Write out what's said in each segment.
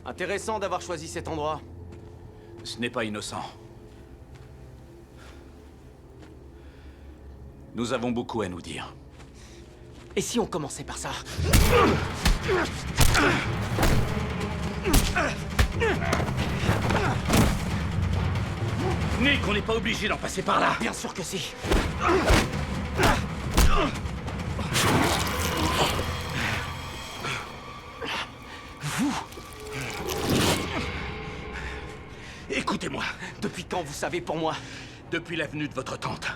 Intéressant d'avoir choisi cet endroit. Ce n'est pas innocent. Nous avons beaucoup à nous dire. Et si on commençait par ça? Nick, on n'est pas obligé d'en passer par là. Bien sûr que si. Vous? Écoutez-moi. Depuis quand vous savez pour moi? Depuis la venue de votre tante.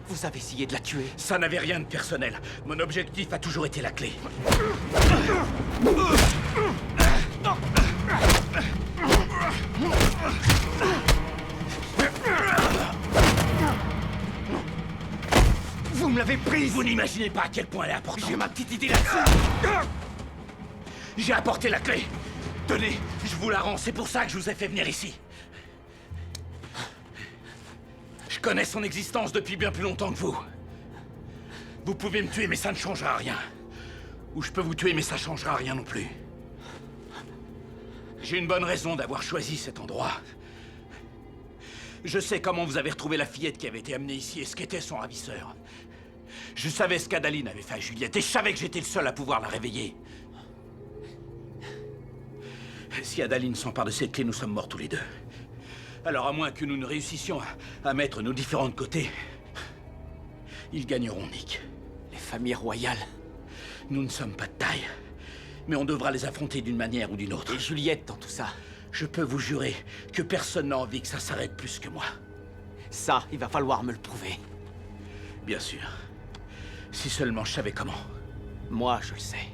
Vous avez essayé de la tuer. Ça n'avait rien de personnel. Mon objectif a toujours été la clé. Vous me l'avez prise! Vous n'imaginez pas à quel point elle est importante. J'ai ma petite idée là-dessus. J'ai apporté la clé. Tenez, je vous la rends. C'est pour ça que je vous ai fait venir ici. Je connais son existence depuis bien plus longtemps que vous. Vous pouvez me tuer, mais ça ne changera rien. Ou je peux vous tuer, mais ça changera rien non plus. J'ai une bonne raison d'avoir choisi cet endroit. Je sais comment vous avez retrouvé la fillette qui avait été amenée ici et ce qu'était son ravisseur. Je savais ce qu'Adaline avait fait à Juliette et je savais que j'étais le seul à pouvoir la réveiller. Si Adaline s'empare de cette clé, nous sommes morts tous les deux. Alors à moins que nous ne réussissions à mettre nos différents de côté, ils gagneront, Nick. Les familles royales. Nous ne sommes pas de taille, mais on devra les affronter d'une manière ou d'une autre. Et Juliette dans tout ça. Je peux vous jurer que personne n'a envie que ça s'arrête plus que moi. Ça, il va falloir me le prouver. Bien sûr. Si seulement je savais comment. Moi, je le sais.